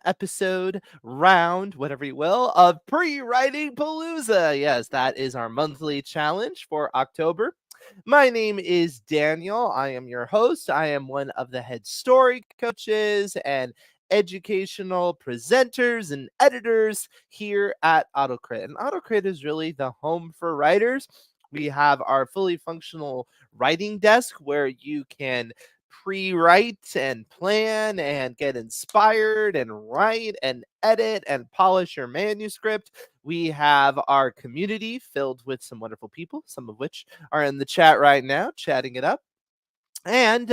episode, round, whatever you will, of Pre-Writing Palooza. Yes, that is our monthly challenge for October. My name is Daniel. I am your host. I am one of the head story coaches and educational presenters and editors here at AutoCrit. And AutoCrit is really the home for writers. We have our fully functional writing desk where you can pre-write and plan and get inspired and write and edit and polish your manuscript. We have our community filled with some wonderful people, some of which are in the chat right now, chatting it up. And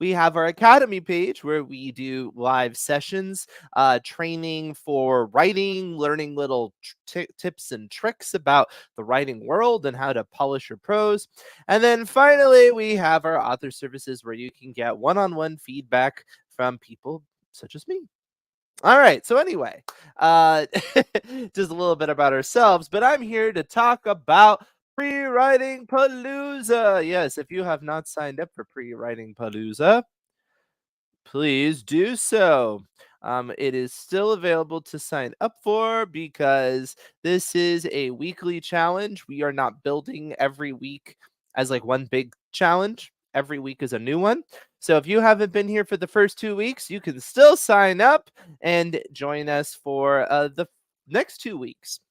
we have our academy page where we do live sessions, training for writing, learning little tips and tricks about the writing world and how to polish your prose. And then finally, we have our author services where you can get one on one feedback from people such as me. All right. So anyway, uh, just a little bit about ourselves, but I'm here to talk about Pre-Writing Palooza. Yes, if you have not signed up for Pre-Writing Palooza, please do so. It is still available to sign up for because this is a weekly challenge. We are not building every week as like one big challenge. Every week is a new one. So if you haven't been here for the first 2 weeks, you can still sign up and join us for the next 2 weeks.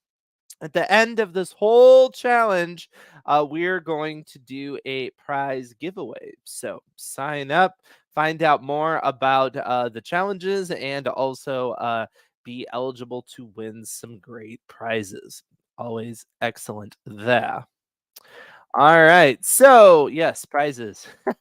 At the end of this whole challenge, we're going to do a prize giveaway. So sign up, find out more about the challenges, and also be eligible to win some great prizes. Always excellent there. All right. So, yes, prizes. A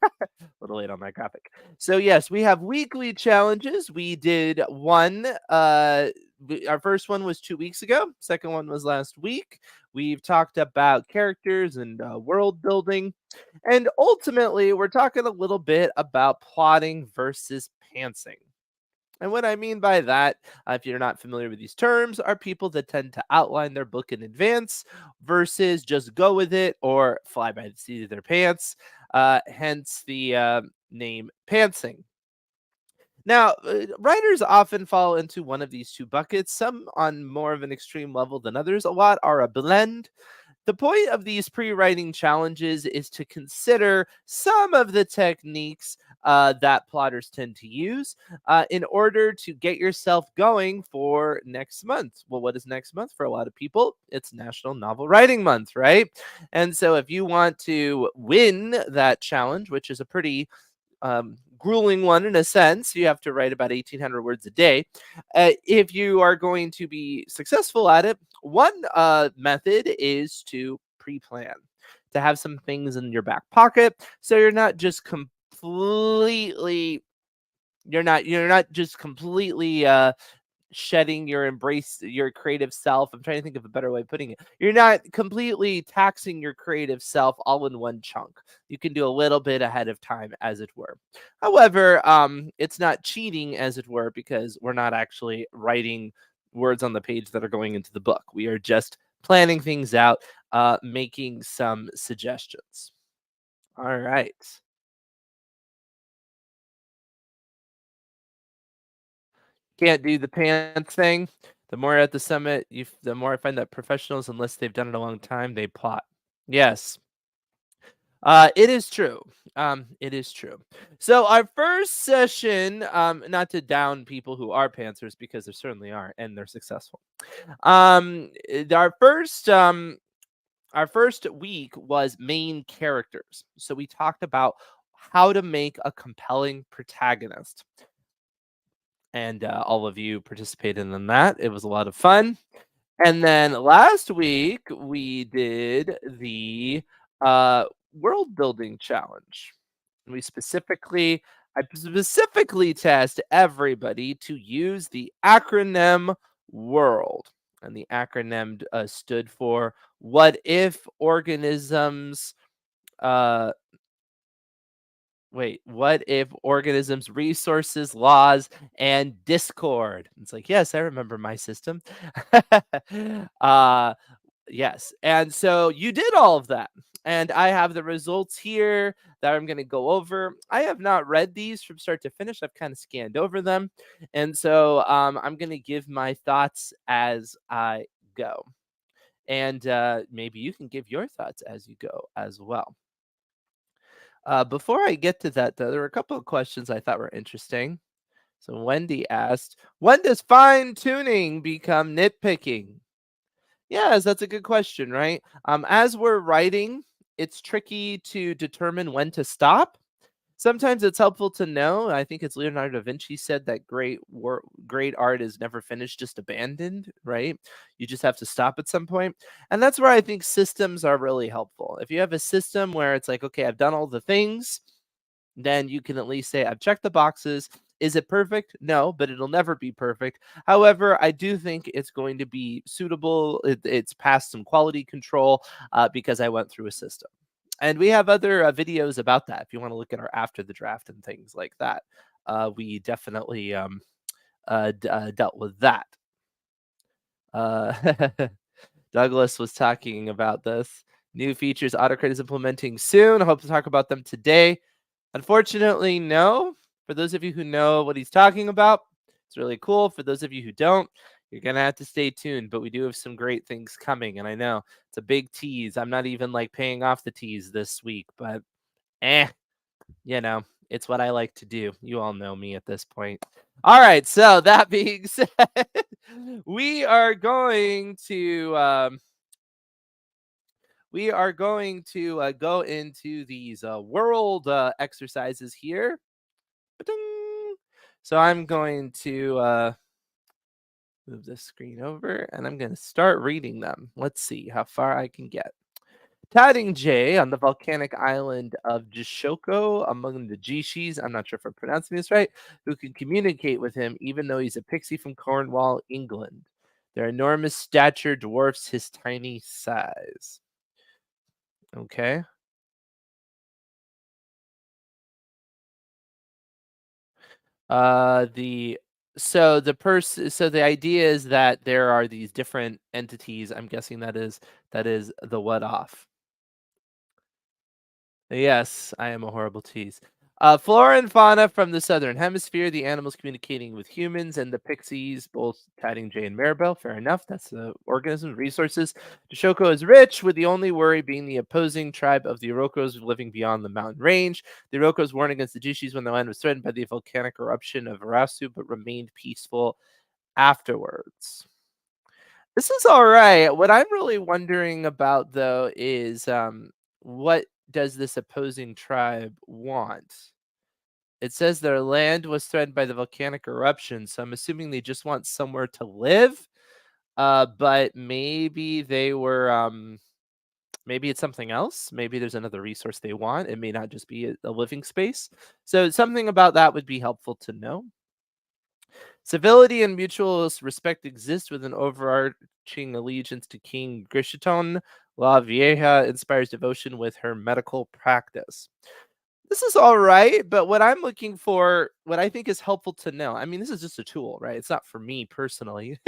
little late on my graphic. So, yes, we have weekly challenges. We did one. Our first one was 2 weeks ago. Second one was last week. We've talked about characters and world building. And ultimately, we're talking a little bit about plotting versus pantsing. And what I mean by that, if you're not familiar with these terms, are people that tend to outline their book in advance versus just go with it or fly by the seat of their pants. Hence the name pantsing. Now, writers often fall into one of these two buckets, some on more of an extreme level than others. A lot are a blend. The point of these pre-writing challenges is to consider some of the techniques that plotters tend to use in order to get yourself going for next month. Well, what is next month for a lot of people? It's National Novel Writing Month, right? And so if you want to win that challenge, which is a pretty grueling one in a sense, you have to write about 1,800 words a day. If you are going to be successful at it, one method is to pre-plan, to have some things in your back pocket, so you're not just completely shedding your creative self. I'm trying to think of a better way of putting it. You're not completely taxing your creative self all in one chunk. You can do a little bit ahead of time, as it were. However, it's not cheating, as it were, because we're not actually writing words on the page that are going into the book. We are just planning things out, making some suggestions. All right. Can't do the pants thing. The more at the summit, the more I find that professionals, unless they've done it a long time, they plot. Yes, it is true. It is true. So our first session, not to down people who are pantsers because there certainly are, and they're successful. Our first week was main characters. So we talked about how to make a compelling protagonist, and all of you participated in that. It was a lot of fun. And then last week we did the uh, world building challenge. I specifically test everybody to use the acronym WORLD, and the acronym stood for What If Organisms uh, what if organisms, resources, laws, and discord? It's like, yes, I remember my system. uh, yes. And so you did all of that. And I have the results here that I'm going to go over. I have not read these from start to finish. I've kind of scanned over them. And so I'm going to give my thoughts as I go. And maybe you can give your thoughts as you go as well. Before I get to that, though, there were a couple of questions I thought were interesting. So Wendy asked, when does fine tuning become nitpicking? Yes, that's a good question, right? As we're writing, it's tricky to determine when to stop. Sometimes it's helpful to know. I think it's Leonardo da Vinci said that great art is never finished, just abandoned, right? You just have to stop at some point. And that's where I think systems are really helpful. If you have a system where it's like, okay, I've done all the things, then you can at least say, I've checked the boxes. Is it perfect? No, but it'll never be perfect. However, I do think it's going to be suitable. It's passed some quality control because I went through a system. And we have other videos about that. If you want to look at our after the draft and things like that, we definitely dealt with that. Uh, Douglas was talking about this. New features AutoCAD is implementing soon. I hope to talk about them today. Unfortunately, no. For those of you who know what he's talking about, it's really cool. For those of you who don't, you're going to have to stay tuned. But we do have some great things coming. And I know it's a big tease. I'm not even like paying off the tease this week, but eh, you know, it's what I like to do. You all know me at this point. All right. So that being said, we are going to go into these world exercises here. Ba-ding. So I'm going to move this screen over and I'm going to start reading them. Let's see how far I can get. Tiding J on the volcanic island of Jishoko among the Jishis, I'm not sure if I'm pronouncing this right, who can communicate with him even though he's a pixie from Cornwall, England. Their enormous stature dwarfs his tiny size. Okay. The so the idea is that there are these different entities. I'm guessing that is the what off. Yes, I am a horrible tease. Flora and fauna from the southern hemisphere, the animals communicating with humans, and the pixies, both Tiding Jay and Maribel. Fair enough. That's the organisms, resources. Deshoko is rich, with the only worry being the opposing tribe of the Orokos living beyond the mountain range. The Orokos warned against the Jishis when the land was threatened by the volcanic eruption of Arasu, but remained peaceful afterwards. This is all right. What I'm really wondering about, though, is what does this opposing tribe want? It says their land was threatened by the volcanic eruption, so I'm assuming they just want somewhere to live. But maybe they were maybe it's something else. Maybe there's another resource they want. It may not just be a living space. So something about that would be helpful to know. Civility and mutual respect exist with an overarching allegiance to King Grishaton. La Vieja inspires devotion with her medical practice. This is all right, but what I'm looking for, what I think is helpful to know, I mean, this is just a tool, right? It's not for me personally.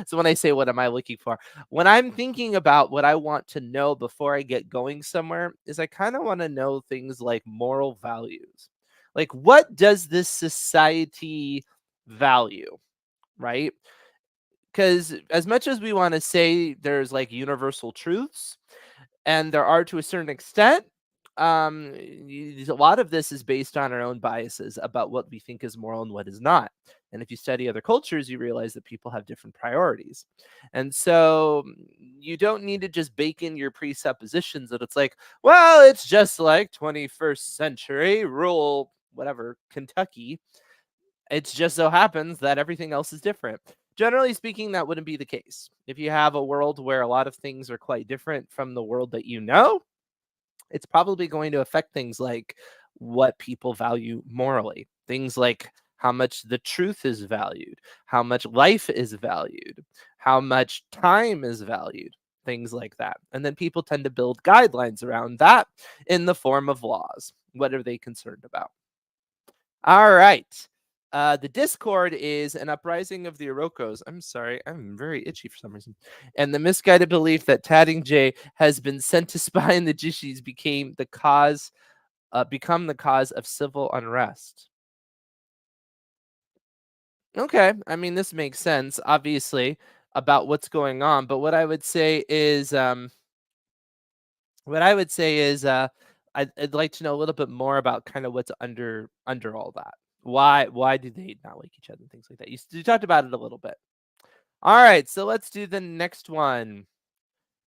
So when I say what am I looking for, when I'm thinking about what I want to know before I get going somewhere, is I kind of want to know things like moral values. Like, what does this society value, right? Because as much as we want to say there's like universal truths, and there are to a certain extent, a lot of this is based on our own biases about what we think is moral and what is not. And if you study other cultures, you realize that people have different priorities. And so you don't need to just bake in your presuppositions that it's like, well, it's just like 21st century rural, whatever, Kentucky. It just so happens that everything else is different. Generally speaking, that wouldn't be the case. If you have a world where a lot of things are quite different from the world that you know, it's probably going to affect things like what people value morally. Things like how much the truth is valued, how much life is valued, how much time is valued, things like that. And then people tend to build guidelines around that in the form of laws. What are they concerned about? All right. The Discord is an uprising of the Orocos. I'm sorry, I'm very itchy for some reason. And the misguided belief that Tadding J has been sent to spy in the Jishis become the cause of civil unrest. Okay, I mean this makes sense, obviously, about what's going on. But what I would say is, I'd like to know a little bit more about kind of what's under all that. Why do they not like each other and things like that? You talked about it a little bit. All right, so let's do the next one.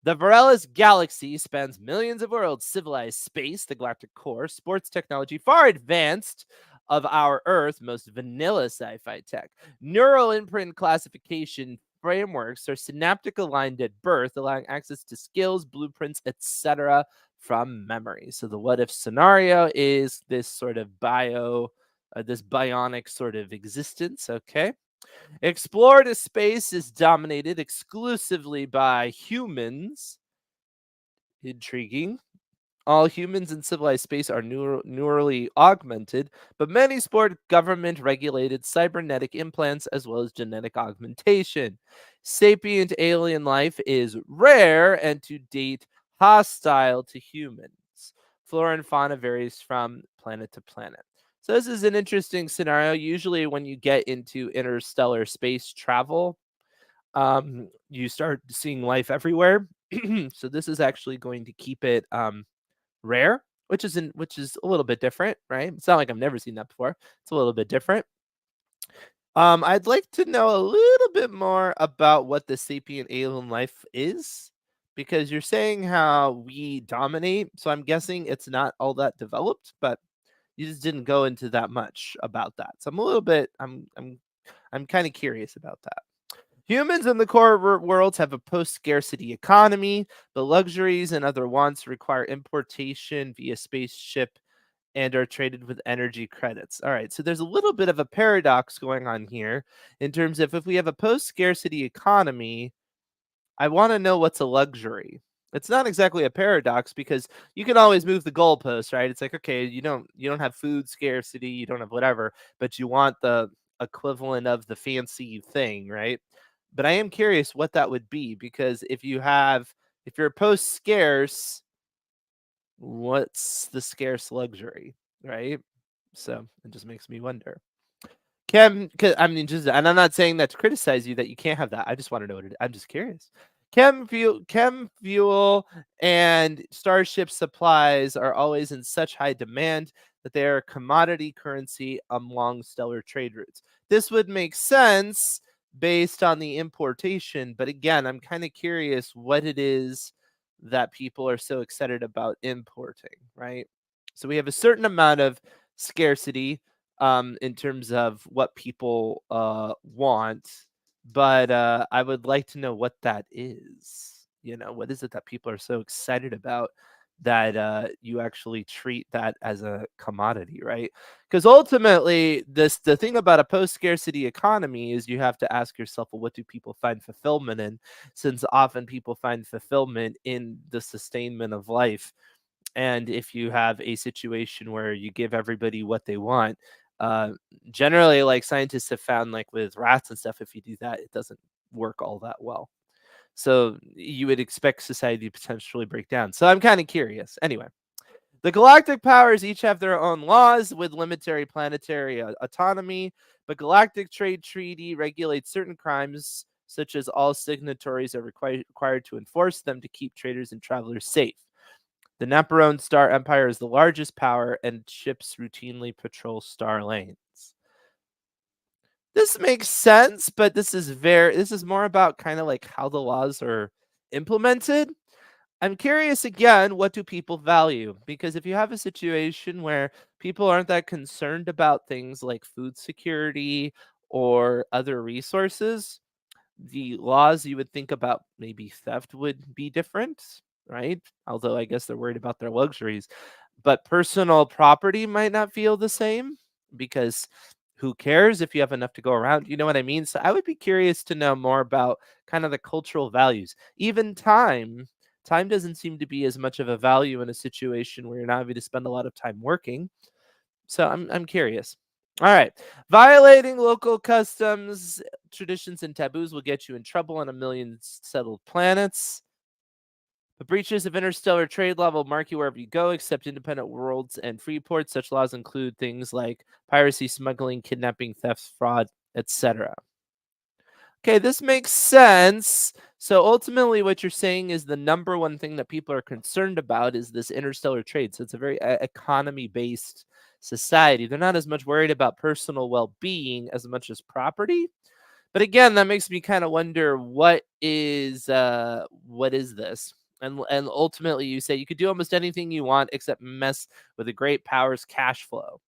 The Varela's galaxy spans millions of worlds, civilized space, the galactic core, sports technology far advanced of our Earth, most vanilla sci-fi tech. Neural imprint classification frameworks are synaptic aligned at birth, allowing access to skills, blueprints, etc. from memory. So the what if scenario is this sort of this bionic sort of existence. Okay. Explored space is dominated exclusively by humans. Intriguing. All humans in civilized space are neurally augmented, but many sport government regulated cybernetic implants as well as genetic augmentation. Sapient alien life is rare and to date hostile to humans. Flora and fauna varies from planet to planet. So, this is an interesting scenario. Usually, when you get into interstellar space travel, you start seeing life everywhere. So, this is actually going to keep it rare, which is a little bit different, right? It's not like I've never seen that before. It's a little bit different. I'd like to know a little bit more about what the sapient alien life is, because you're saying how we dominate. So I'm guessing it's not all that developed, but you just didn't go into that much about that. So I'm a little bit, I'm kind of curious about that. Humans in the core worlds have a post scarcity economy. The luxuries and other wants require importation via spaceship and are traded with energy credits. All right, so there's a little bit of a paradox going on here in terms of if we have a post scarcity economy, I want to know what's a luxury. It's not exactly a paradox because you can always move the goalpost, right? It's like, okay, you don't have food scarcity, you don't have whatever, but you want the equivalent of the fancy thing, right? But I am curious what that would be because if you're post scarce, what's the scarce luxury, right? So it just makes me wonder. 'Cause I mean, just and I'm not saying that to criticize you that you can't have that. I just want to know what it is. I'm just curious. Chem fuel, and starship supplies are always in such high demand that they are a commodity currency among stellar trade routes. This would make sense based on the importation, but again, I'm kind of curious what it is that people are so excited about importing, right? So we have a certain amount of scarcity in terms of what people want, but I would like to know what that is. What is it that people are so excited about that you actually treat that as a commodity, right? Because ultimately, the thing about a post scarcity economy is you have to ask yourself, well, what do people find fulfillment in? Since often people find fulfillment in the sustainment of life, and if you have a situation where you give everybody what they want, uh, generally, like scientists have found, like with rats and stuff, if you do that, it doesn't work all that well. So you would expect society to potentially break down. So I'm kind of curious. Anyway, the galactic powers each have their own laws with limited planetary autonomy, but Galactic Trade Treaty regulates certain crimes, such as all signatories are required to enforce them to keep traders and travelers safe. The Naparone Star Empire is the largest power, and ships routinely patrol star lanes. This makes sense, but this is more about kind of like how the laws are implemented. I'm curious again, what do people value? Because if you have a situation where people aren't that concerned about things like food security or other resources, the laws you would think about maybe theft would be different, right? Although I guess they're worried about their luxuries. But personal property might not feel the same because who cares if you have enough to go around? You know what I mean? So I would be curious to know more about kind of the cultural values. Even time. Time doesn't seem to be as much of a value in a situation where you're not having to spend a lot of time working. So I'm curious. All right. Violating local customs, traditions, and taboos will get you in trouble on a million settled planets. The breaches of interstellar trade law will mark you wherever you go, except independent worlds and free ports. Such laws include things like piracy, smuggling, kidnapping, theft, fraud, etc. Okay, this makes sense. So ultimately, what you're saying is the number one thing that people are concerned about is this interstellar trade. So it's a very economy based society. They're not as much worried about personal well being as much as property. But again, that makes me kind of wonder what is this? And ultimately, you say you could do almost anything you want except mess with a great power's cash flow.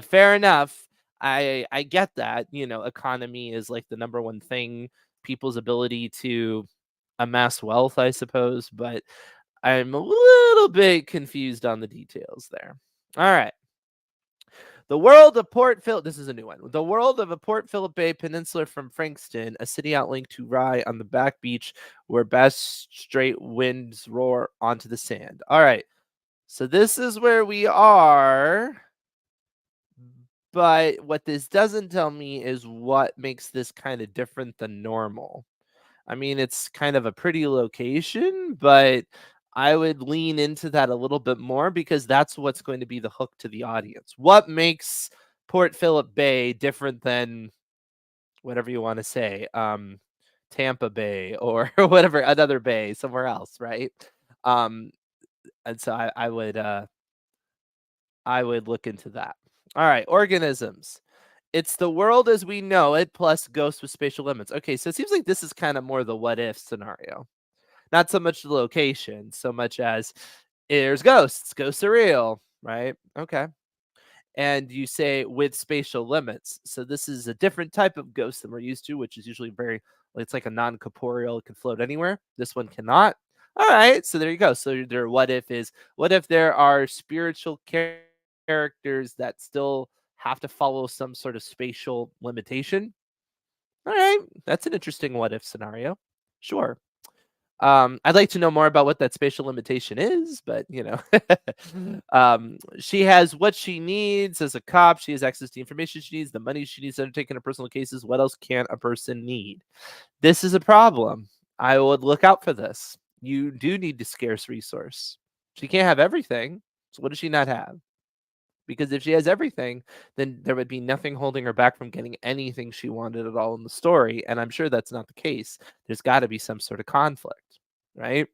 Fair enough. I get that. Economy is like the number one thing, people's ability to amass wealth, I suppose. But I'm a little bit confused on the details there. All right. The world of Port Phillip. This is a new one. The world of a Port Phillip Bay Peninsula from Frankston, a city outlinked to Rye on the back beach where best straight winds roar onto the sand. All right. So this is where we are. But what this doesn't tell me is what makes this kind of different than normal. I mean, it's kind of a pretty location, but I would lean into that a little bit more because that's what's going to be the hook to the audience. What makes Port Phillip Bay different than whatever you want to say, Tampa Bay or whatever another bay somewhere else, right? Um, and so I would look into that. All right, organisms. It's the world as we know it plus ghosts with spatial limits. Okay, so it seems like this is kind of more the what if scenario. Not so much the location, so much as there's ghosts. Ghosts are real, right? Okay. And you say with spatial limits. So this is a different type of ghost than we're used to, which is usually it's like a non-corporeal, it can float anywhere. This one cannot. All right, so there you go. So their what if there are spiritual characters that still have to follow some sort of spatial limitation? All right, that's an interesting what if scenario. Sure. I'd like to know more about what that spatial limitation is, but she has what she needs as a cop. She has access to information she needs, the money she needs to undertake in her personal cases. What else can a person need? This is a problem. I would look out for this. You do need a scarce resource. She can't have everything. So what does she not have? Because if she has everything, then there would be nothing holding her back from getting anything she wanted at all in the story. And I'm sure that's not the case. There's got to be some sort of conflict, right?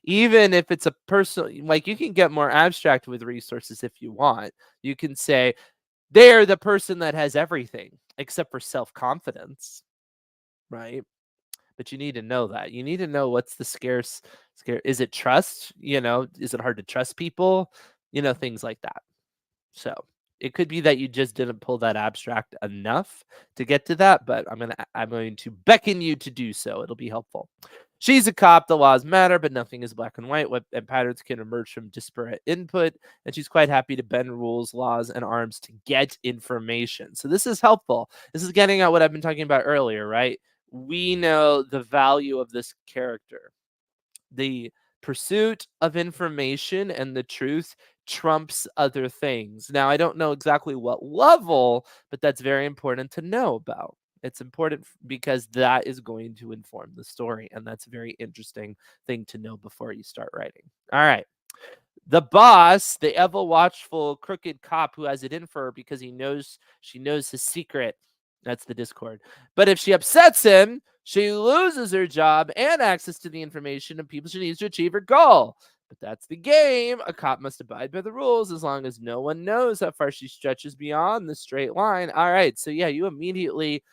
Even if it's a personal, like you can get more abstract with resources if you want. You can say they're the person that has everything except for self confidence, right? But you need to know that. You need to know what's the scare. Is it trust? Is it hard to trust people? Things like that. So it could be that you just didn't pull that abstract enough to get to that, but I'm going to beckon you to do so. It'll be helpful. She's a cop. The laws matter, but nothing is black and white. And patterns can emerge from disparate input. And she's quite happy to bend rules, laws, and arms to get information. So this is helpful. This is getting at what I've been talking about earlier, right? We know the value of this character. The pursuit of information and the truth trumps other things. Now, I don't know exactly what level, but that's very important to know about. It's important because that is going to inform the story, and that's a very interesting thing to know before you start writing. All right. The boss, the ever watchful, crooked cop who has it in for her because she knows his secret. That's the Discord. But if she upsets him, she loses her job and access to the information and people she needs to achieve her goal. But that's the game. A cop must abide by the rules as long as no one knows how far she stretches beyond the straight line. All right. So, yeah, you immediately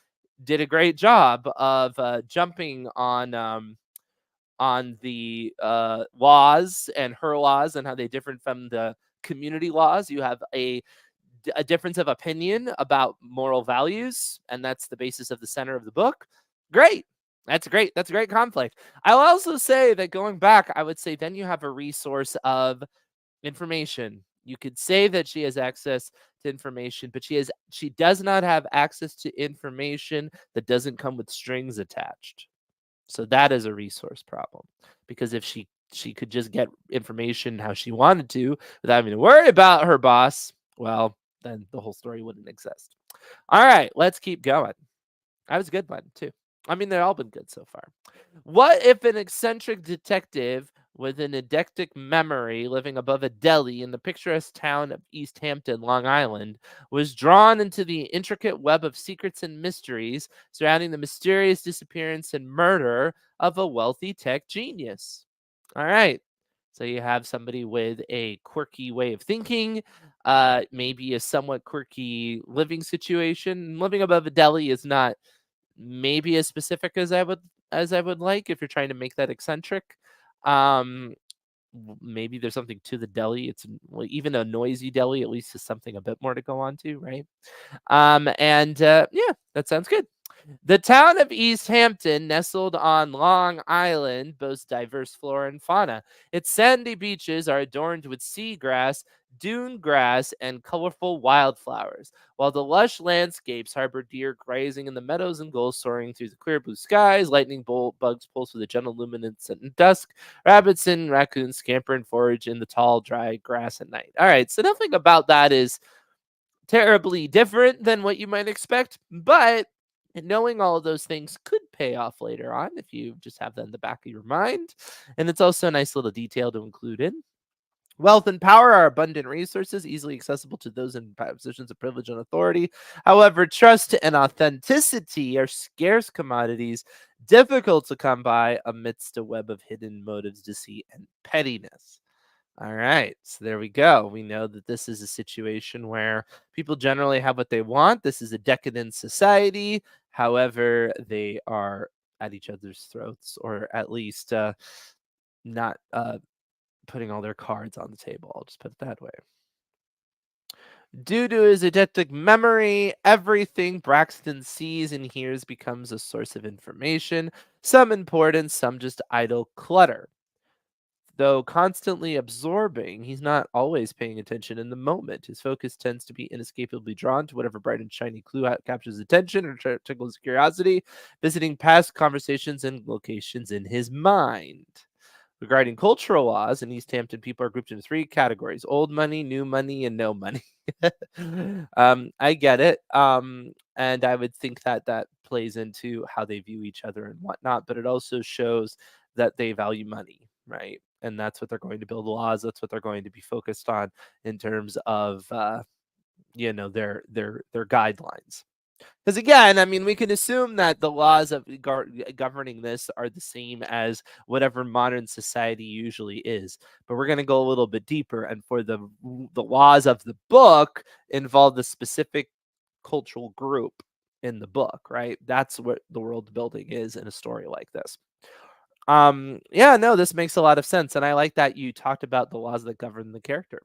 did a great job of jumping on the laws and her laws and how they differ from the community laws. You have a difference of opinion about moral values, and that's the basis of the center of the book. Great. That's a great conflict. I'll also say that going back, I would say then you have a resource of information. You could say that she has access to information, but she does not have access to information that doesn't come with strings attached. So that is a resource problem, because if she could just get information how she wanted to without having to worry about her boss, well, then the whole story wouldn't exist. All right, let's keep going. That was a good one too. I mean, they've all been good so far. What if an eccentric detective with an eidetic memory living above a deli in the picturesque town of East Hampton, Long Island, was drawn into the intricate web of secrets and mysteries surrounding the mysterious disappearance and murder of a wealthy tech genius? All right. So you have somebody with a quirky way of thinking, maybe a somewhat quirky living situation. Living above a deli is not maybe as specific as I would like if you're trying to make that eccentric. Um, maybe there's something to the deli. Well, even a noisy deli, at least is something a bit more to go on to, right? And yeah, that sounds good. The town of East Hampton, nestled on Long Island, boasts diverse flora and fauna. Its sandy beaches are adorned with seagrass, dune grass, and colorful wildflowers, while the lush landscapes harbor deer grazing in the meadows and gulls soaring through the clear blue skies. Lightning bolt bugs pulse with a gentle luminance at dusk. Rabbits and raccoons scamper and forage in the tall, dry grass at night. All right, so nothing about that is terribly different than what you might expect, but knowing all of those things could pay off later on if you just have that in the back of your mind. And it's also a nice little detail to include in. Wealth and power are abundant resources, easily accessible to those in positions of privilege and authority. However, trust and authenticity are scarce commodities, difficult to come by amidst a web of hidden motives, deceit, and pettiness. All right. So there we go. We know that this is a situation where people generally have what they want. This is a decadent society. However, they are at each other's throats, or at least not putting all their cards on the table. I'll just put it that way. Due to his eidetic memory, everything Braxton sees and hears becomes a source of information, some important, some just idle clutter. Though constantly absorbing, he's not always paying attention in the moment. His focus tends to be inescapably drawn to whatever bright and shiny clue captures his attention or tickles his curiosity, visiting past conversations and locations in his mind. Regarding cultural laws in East Hampton, people are grouped into three categories: old money, new money, and no money. I get it. And I would think that that plays into how they view each other and whatnot, but it also shows that they value money, right? And that's what they're going to build laws. That's what they're going to be focused on in terms of, their guidelines. Because again, I mean, we can assume that the laws of governing this are the same as whatever modern society usually is. But we're going to go a little bit deeper, and for the laws of the book involve the specific cultural group in the book, right? That's what the world building is in a story like this. Yeah, no, this makes a lot of sense, and I like that you talked about the laws that govern the character.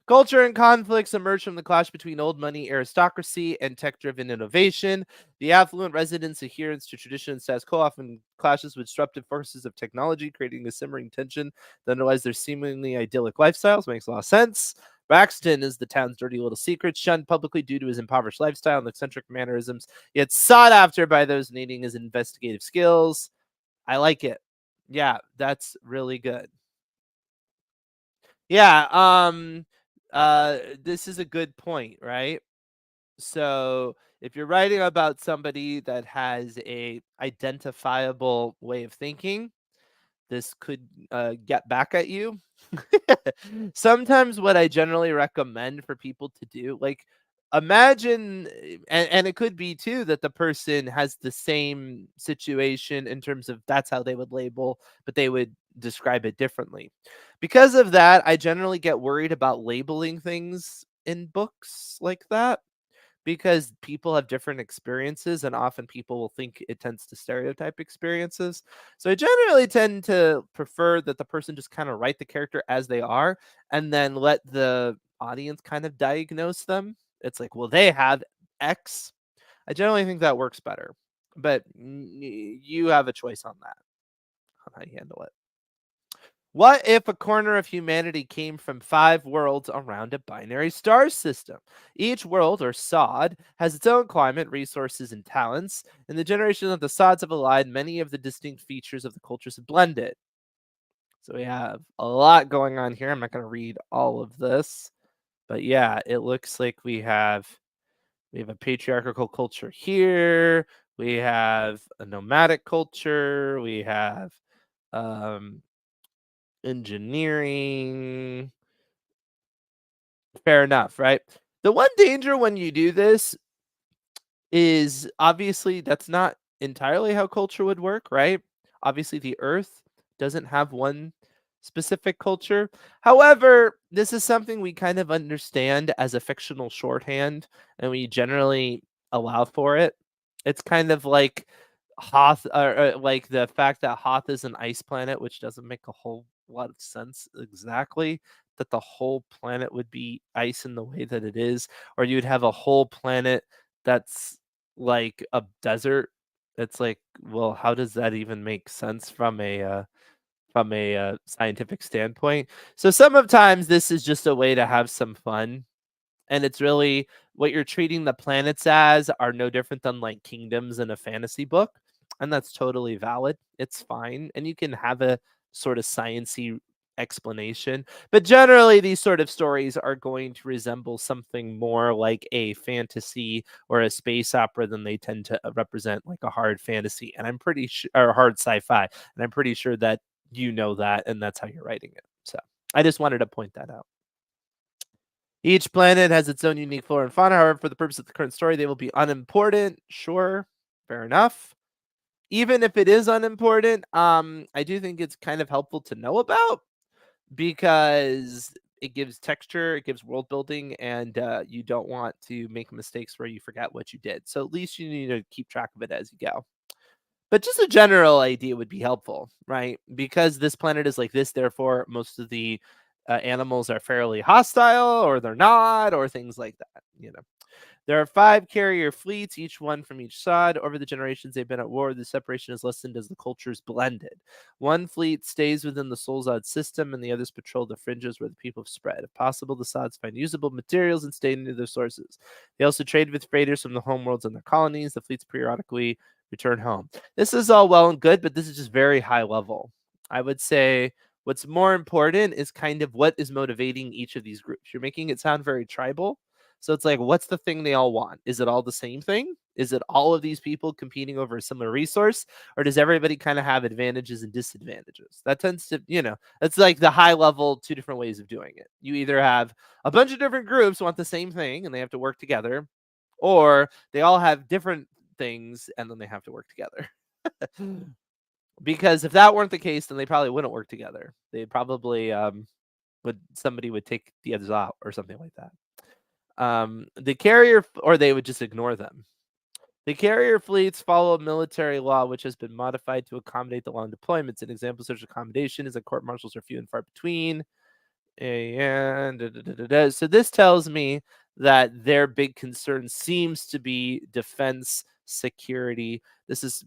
Culture and conflicts emerge from the clash between old money aristocracy and tech driven innovation. The affluent residents' adherence to tradition and status quo often clashes with disruptive forces of technology, creating a simmering tension that underlies their seemingly idyllic lifestyles. Makes a lot of sense. Braxton is the town's dirty little secret, shunned publicly due to his impoverished lifestyle and eccentric mannerisms, yet sought after by those needing his investigative skills. I like it. Yeah, that's really good. Yeah, this is a good point, right? So, if you're writing about somebody that has a identifiable way of thinking, this could get back at you. Sometimes what I generally recommend for people to do, like imagine, and it could be too that the person has the same situation in terms of that's how they would label, but they would describe it differently. Because of that, I generally get worried about labeling things in books like that because people have different experiences and often people will think it tends to stereotype experiences. So I generally tend to prefer that the person just kind of write the character as they are and then let the audience kind of diagnose them. It's like, well, they have X. I generally think that works better. But you have a choice on that, on how you handle it. What if a corner of humanity came from five worlds around a binary star system? Each world, or sod, has its own climate, resources, and talents. In the generation that the sods have allied, many of the distinct features of the cultures have blended. So we have a lot going on here. I'm not going to read all of this. But yeah, it looks like we have a patriarchal culture here. We have a nomadic culture. We have um, engineering. Fair enough, right? The one danger when you do this is obviously that's not entirely how culture would work, right? Obviously, the Earth doesn't have one specific culture. However, this is something we kind of understand as a fictional shorthand, and we generally allow for it. It's kind of like Hoth, or like the fact that Hoth is an ice planet, which doesn't make a whole lot of sense exactly. That the whole planet would be ice in the way that it is, or you'd have a whole planet that's like a desert. It's like, well, how does that even make sense from a scientific standpoint? So sometimes this is just a way to have some fun, and it's really what you're treating the planets as are no different than like kingdoms in a fantasy book, and that's totally valid. It's fine, and you can have a sort of sciency explanation, but generally these sort of stories are going to resemble something more like a fantasy or a space opera than they tend to represent like a hard fantasy, and I'm pretty sure, or hard sci-fi, and I'm pretty sure that you know that, and that's how you're writing it. So I just wanted to point that out. Each planet has its own unique flora and fauna. However, for the purpose of the current story, they will be unimportant. Sure, fair enough. Even if it is unimportant, I do think it's kind of helpful to know about because it gives texture, it gives world building, and you don't want to make mistakes where you forget what you did. So at least you need to keep track of it as you go. But just a general idea would be helpful, right? Because this planet is like this, therefore, most of the animals are fairly hostile, or they're not, or things like that. There are 5 carrier fleets, each one from each side. Over the generations they've been at war, the separation is lessened as the cultures blended. One fleet stays within the Solzad system, and the others patrol the fringes where the people have spread. If possible, the Sods find usable materials and stay near their sources. They also trade with freighters from the homeworlds and their colonies. The fleets periodically return home. This is all well and good, but this is just very high level. I would say what's more important is kind of what is motivating each of these groups. You're making it sound very tribal, so it's like, what's the thing they all want? Is it all the same thing? Is it all of these people competing over a similar resource? Or does everybody kind of have advantages and disadvantages? That tends to, that's like the high level, two different ways of doing it. You either have a bunch of different groups want the same thing and they have to work together, or they all have different things and then they have to work together. Because if that weren't the case, then they probably wouldn't work together. They probably somebody would take the others out or something like that. The carrier, or they would just ignore them. The carrier fleets follow military law, which has been modified to accommodate the long deployments. An example of such accommodation is that court martials are few and far between. And so this tells me that their big concern seems to be defense, security. This is,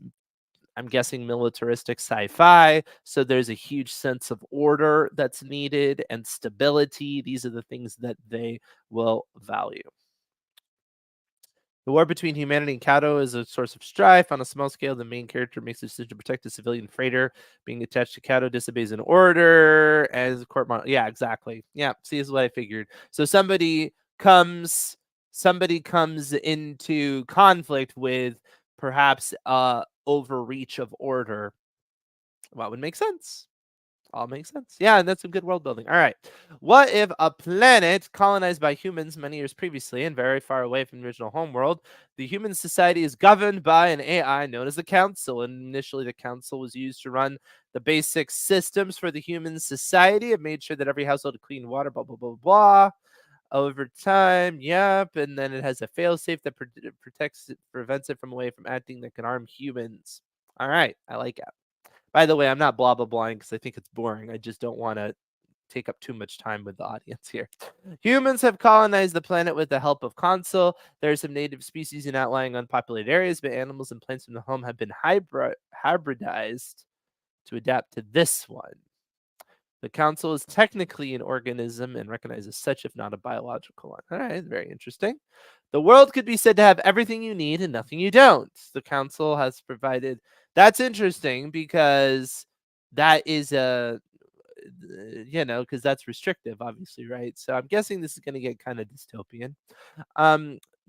I'm guessing, militaristic sci-fi. So there's a huge sense of order that's needed and stability. These are the things that they will value. The war between humanity and Cato is a source of strife. On a small scale, the main character makes a decision to protect a civilian freighter being attached to Cato, disobeys an order as court martial. Yeah, exactly. Yeah, see, this is what I figured. So somebody comes into conflict with perhaps overreach of order. What would make sense? All makes sense. Yeah, and that's some good world building. All right. What if a planet colonized by humans many years previously and very far away from the original homeworld, the human society is governed by an AI known as the Council? And initially, the Council was used to run the basic systems for the human society. It made sure that every household had clean water, blah, blah, blah, blah. Over time, yep. And then it has a failsafe that protects it, prevents it from away from acting that can harm humans. All right. I like it. By the way, I'm not blah blah blahing because I think it's boring. I just don't want to take up too much time with the audience here. Humans have colonized the planet with the help of Consul. There are some native species in outlying unpopulated areas, but animals and plants from the home have been hybridized to adapt to this one. The Council is technically an organism and recognized as such, if not a biological one. All right, very interesting. The world could be said to have everything you need and nothing you don't. The Council has provided. That's interesting because that is because that's restrictive, obviously, right? So I'm guessing this is going to get kind of dystopian.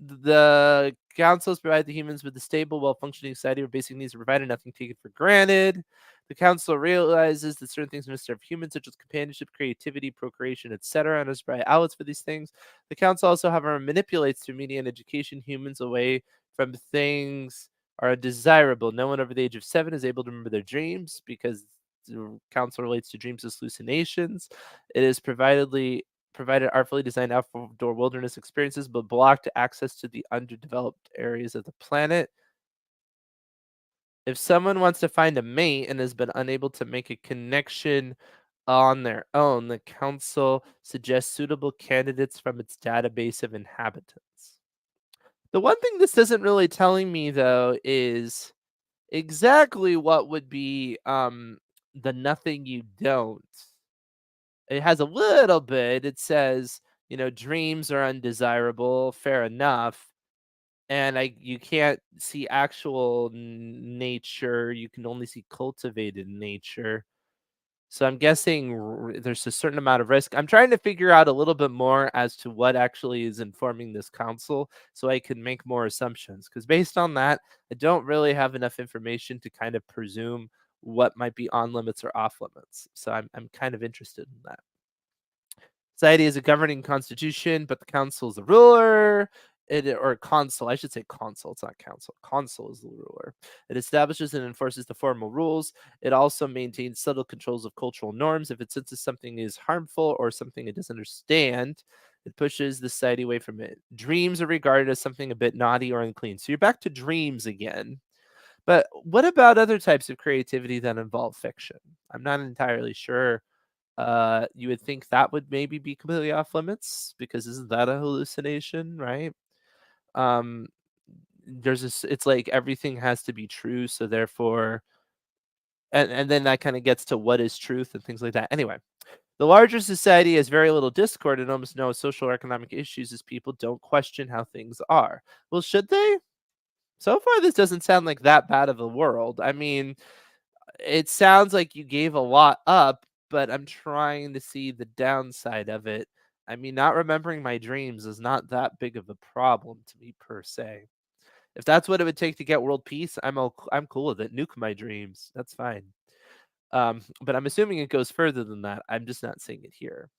The councils provide the humans with a stable, well-functioning society where basic needs are provided, nothing taken for granted. The council realizes that certain things are necessary for humans, such as companionship, creativity, procreation, etc., and has provide outlets for these things. The council also, however, manipulates through media and education humans away from things are undesirable. No one over the age of 7 is able to remember their dreams because the council relates to dreams as hallucinations. It is provided artfully designed outdoor wilderness experiences, but blocked access to the underdeveloped areas of the planet. If someone wants to find a mate and has been unable to make a connection on their own, the council suggests suitable candidates from its database of inhabitants. The one thing this isn't really telling me, though, is exactly what would be the nothing you don't. It has a little bit. It says, dreams are undesirable. Fair enough. And you can't see actual nature. You can only see cultivated nature. So I'm guessing there's a certain amount of risk. I'm trying to figure out a little bit more as to what actually is informing this council so I can make more assumptions. Because based on that, I don't really have enough information to kind of presume what might be on limits or off limits. So I'm kind of interested in that. Society is a governing constitution, but the council is the ruler. Or consul, I should say consul. It's not council. Consul is the ruler. It establishes and enforces the formal rules. It also maintains subtle controls of cultural norms. If it senses something is harmful or something it doesn't understand, it pushes the society away from it. Dreams are regarded as something a bit naughty or unclean. So you're back to dreams again. But what about other types of creativity that involve fiction? I'm not entirely sure. You would think that would maybe be completely off limits because isn't that a hallucination, right? Um, it's like everything has to be true, so therefore, and then that kind of gets to what is truth and things like that. Anyway, the larger society has very little discord and almost no social or economic issues as people don't question how things are. Well, should they? So far, this doesn't sound like that bad of a world. I mean, it sounds like you gave a lot up, but I'm trying to see the downside of it. I mean, not remembering my dreams is not that big of a problem to me per se. If that's what it would take to get world peace, I'm cool with it. Nuke my dreams. That's fine. But I'm assuming it goes further than that. I'm just not seeing it here.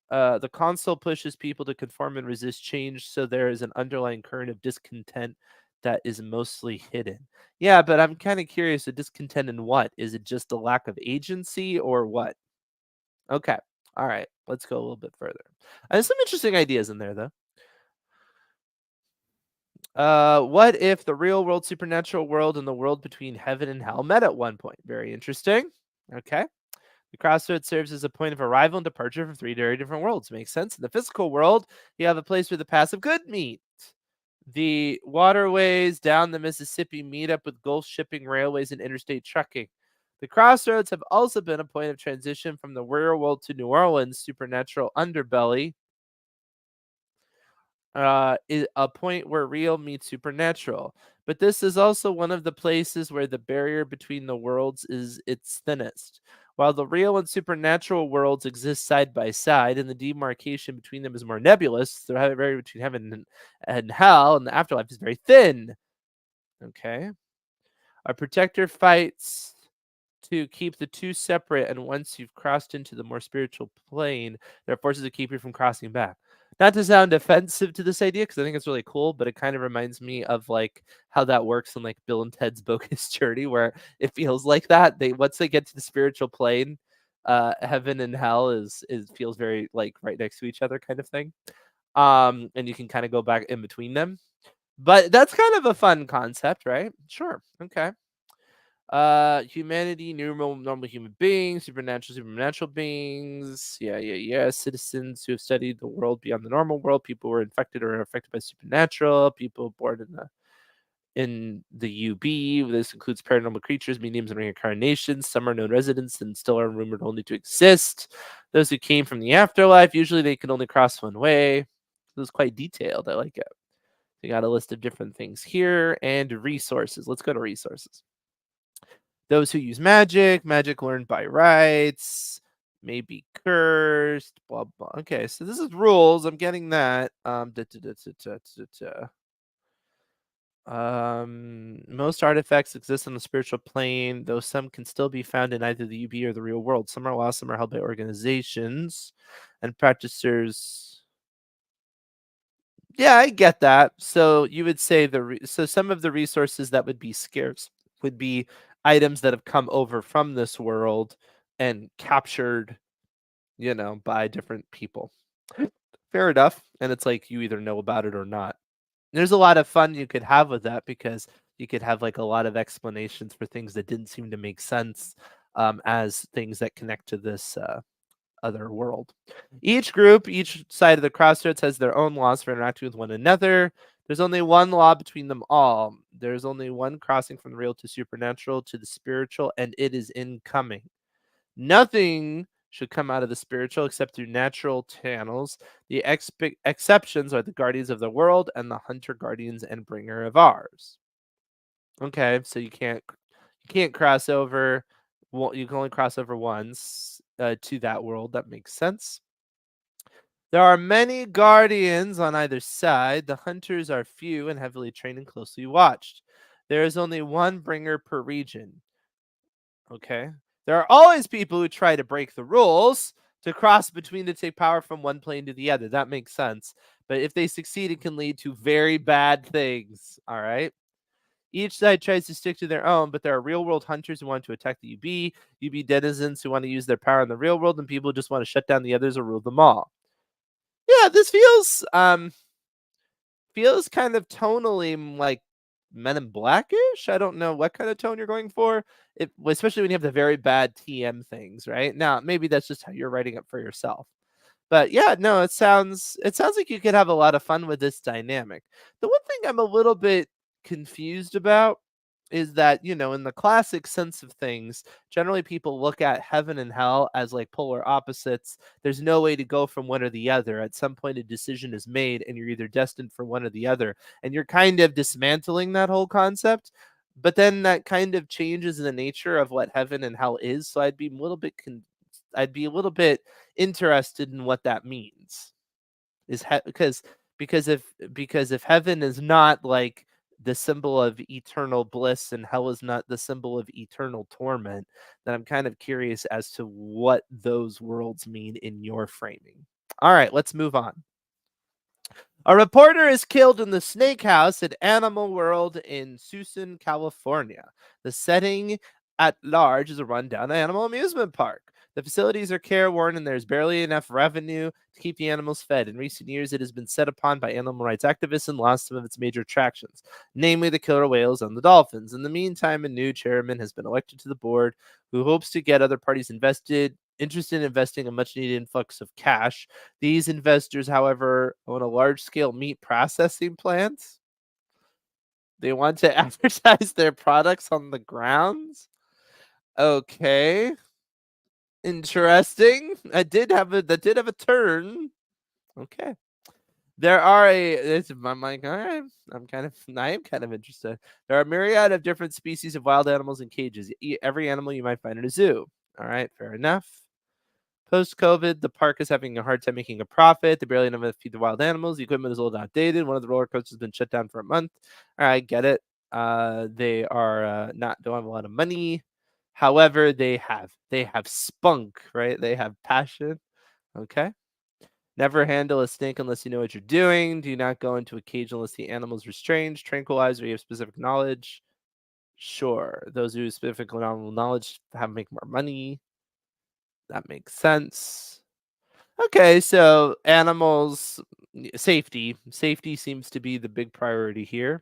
The console pushes people to conform and resist change, so there is an underlying current of discontent that is mostly hidden. Yeah, but I'm kind of curious, a discontent in what? Is it just a lack of agency or what? Okay. All right. Let's go a little bit further. There's some interesting ideas in there, though. What if the real world, supernatural world, and the world between heaven and hell met at one point? Very interesting. Okay. The crossroads serves as a point of arrival and departure from three very different worlds. Makes sense. In the physical world, you have a place where the paths of good meet. The waterways down the Mississippi meet up with Gulf shipping railways and interstate trucking. The crossroads have also been a point of transition from the real world to New Orleans' supernatural underbelly, is a point where real meets supernatural. But this is also one of the places where the barrier between the worlds is its thinnest. While the real and supernatural worlds exist side by side, and the demarcation between them is more nebulous, the barrier between heaven and hell and the afterlife is very thin. Okay. A protector fights to keep the two separate, and once you've crossed into the more spiritual plane, there are forces that keep you from crossing back. Not to sound offensive to this idea, because I think it's really cool, but it kind of reminds me of like how that works in like Bill and Ted's Bogus Journey, where it feels like that. They once they get to the spiritual plane, heaven and hell is feels very like right next to each other kind of thing. And you can kind of go back in between them. But that's kind of a fun concept, right? Sure. Okay. Humanity, normal human beings, supernatural beings. Yeah. Citizens who have studied the world beyond the normal world. People who are infected or affected by supernatural. People born in the UB. This includes paranormal creatures, mediums, and reincarnations. Some are known residents and still are rumored only to exist. Those who came from the afterlife, usually they can only cross one way. It was quite detailed. I like it. We got a list of different things here and resources. Let's go to resources. Those who use magic learned by rights. may be cursed, blah blah. Okay, so this is rules. I'm getting that. Most artifacts exist on the spiritual plane, though some can still be found in either the UB or the real world. Some are lost, some are held by organizations and practitioners. Yeah, I get that. So you would say so some of the resources that would be scarce would be items that have come over from this world and captured, by different people. Fair enough. And it's like you either know about it or not. There's a lot of fun you could have with that because you could have like a lot of explanations for things that didn't seem to make sense as things that connect to this other world. Each group, each side of the crossroads has their own laws for interacting with one another. There's only one law between them all. There's only one crossing from the real to supernatural to the spiritual, and it is incoming. Nothing should come out of the spiritual except through natural channels. The exceptions are the guardians of the world and the hunter guardians and bringer of ours. Okay, so you can't cross over. Well, you can only cross over once to that world. That makes sense. There are many guardians on either side. The hunters are few and heavily trained and closely watched. There is only one bringer per region. Okay. There are always people who try to break the rules to cross between to take power from one plane to the other. That makes sense. But if they succeed, it can lead to very bad things. All right. Each side tries to stick to their own, but there are real world hunters who want to attack the UB denizens who want to use their power in the real world, and people who just want to shut down the others or rule them all. Yeah, this feels kind of tonally like Men in Blackish. I don't know what kind of tone you're going for. Especially when you have the very bad TM things, right? Now, maybe that's just how you're writing it for yourself. But yeah, no, it sounds like you could have a lot of fun with this dynamic. The one thing I'm a little bit confused about is that, in the classic sense of things, generally people look at heaven and hell as like polar opposites. There's no way to go from one or the other. At some point a decision is made and you're either destined for one or the other. And you're kind of dismantling that whole concept. But then that kind of changes the nature of what heaven and hell is. So I'd be a little bit interested in what that means. Because if heaven is not like the symbol of eternal bliss and hell is not the symbol of eternal torment, then I'm kind of curious as to what those worlds mean in your framing. All right, let's move on. A reporter is killed in the snake house at Animal World in Susan, California. The setting at large is a rundown animal amusement park. The facilities are careworn and there's barely enough revenue to keep the animals fed. In recent years, it has been set upon by animal rights activists and lost some of its major attractions, namely the killer whales and the dolphins. In the meantime, a new chairman has been elected to the board who hopes to get other parties interested in investing a much needed influx of cash. These investors, however, own a large scale meat processing plant. They want to advertise their products on the grounds. Okay. Interesting. That did have a turn. Okay. I'm like, all right. I am kind of interested. There are a myriad of different species of wild animals in cages. Every animal you might find in a zoo. All right, fair enough. Post-COVID, the park is having a hard time making a profit. They barely know how to feed the wild animals. The equipment is old and outdated. One of the roller coasters has been shut down for a month. All right, get it. They are don't have a lot of money. However, they have spunk, right? They have passion. Okay. Never handle a snake unless you know what you're doing. Do not go into a cage unless the animal is restrained, tranquilized, or you have specific knowledge. Sure. Those who have specific knowledge have make more money. That makes sense. Okay, so animals safety. Safety seems to be the big priority here.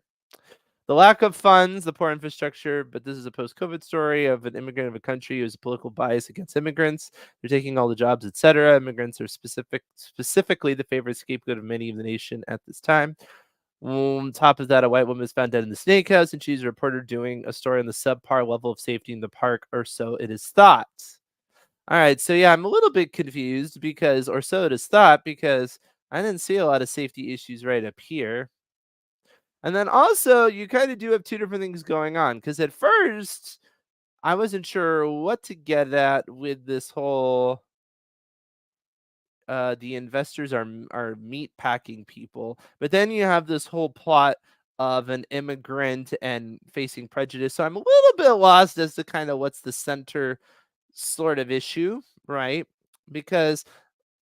The lack of funds, the poor infrastructure, but this is a post-COVID story of an immigrant of a country who has a political bias against immigrants. They're taking all the jobs, etc. Immigrants are specifically the favorite scapegoat of many of the nation at this time. On top of that, a white woman was found dead in the snake house, and she's a reporter doing a story on the subpar level of safety in the park, or so it is thought. All right, so yeah, I'm a little bit confused or so it is thought, because I didn't see a lot of safety issues right up here. And then also, you kind of do have two different things going on, because at first, I wasn't sure what to get at with this whole. the investors are meat packing people, but then you have this whole plot of an immigrant and facing prejudice. So I'm a little bit lost as to kind of what's the center sort of issue, right? Because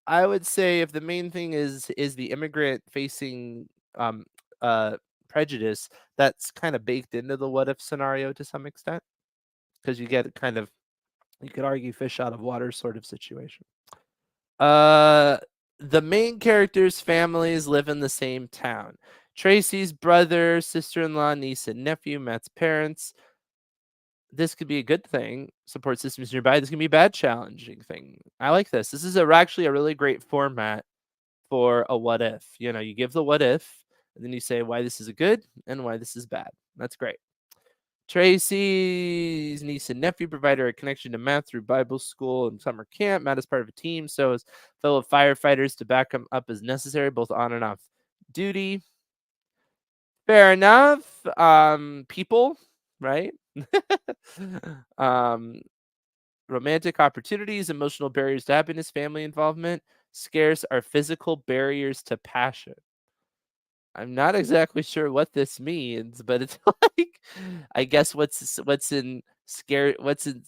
I would say if the main thing is the immigrant facing um uh prejudice, that's kind of baked into the what if scenario to some extent because you get kind of, you could argue, fish out of water sort of situation. Uh, the main characters' families live in the same town. Tracy's brother, sister-in-law, niece, and nephew, Matt's parents. This could be a good thing. Support systems nearby. This can be a bad, challenging thing. I like this. This is actually a really great format for a what if. You know, you give the what if, and then you say why this is a good and why this is bad. That's great. Tracy's niece and nephew provide her a connection to Matt through Bible school and summer camp. Matt is part of a team, so is fellow firefighters to back him up as necessary, both on and off duty. Fair enough. People, right? um, romantic opportunities, emotional barriers to happiness, family involvement. Scarce are physical barriers to passion. I'm not exactly sure what this means, but it's like, I guess what's in scare what's in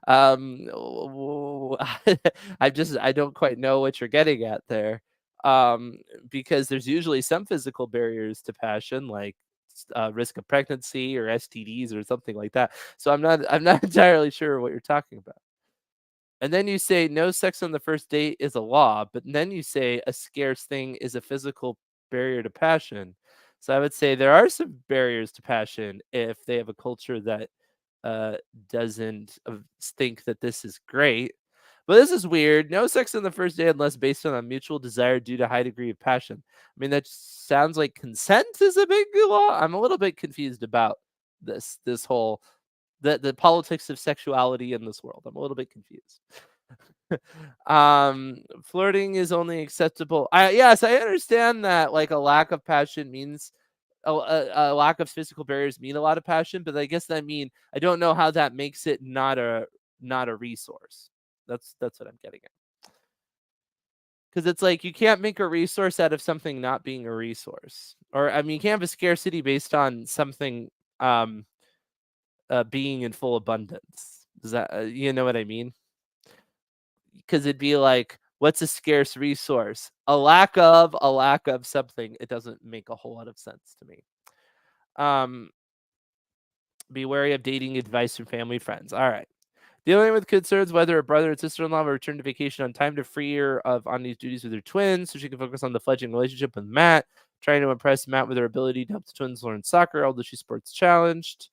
w- I don't quite know what you're getting at there. Um, because there's usually some physical barriers to passion, like risk of pregnancy or STDs or something like that. So I'm not entirely sure what you're talking about. And then you say no sex on the first date is a law, but then you say a scarce thing is a physical barrier to passion. So I would say there are some barriers to passion if they have a culture that uh, doesn't think that this is great. But this is weird. No sex on the first date unless based on a mutual desire due to high degree of passion. I mean, that sounds like consent is a big law. I'm a little bit confused about this whole the politics of sexuality in this world. I'm a little bit confused. Flirting is only acceptable. Yes, I understand that like a lack of passion means a lack of physical barriers mean a lot of passion, but I guess that mean I don't know how that makes it not a resource. That's what I'm getting at. Because it's like you can't make a resource out of something not being a resource, or I mean, you can't have a scarcity based on something um being in full abundance. Does that you know what I mean? Because it'd be like, what's a scarce resource? A lack of something. It doesn't make a whole lot of sense to me. Um, be wary of dating advice from family friends. All right. Dealing with concerns whether a brother and sister-in-law will return to vacation on time to free her of on these duties with her twins, so she can focus on the fledgling relationship with Matt. Trying to impress Matt with her ability to help the twins learn soccer, although she's sports challenged.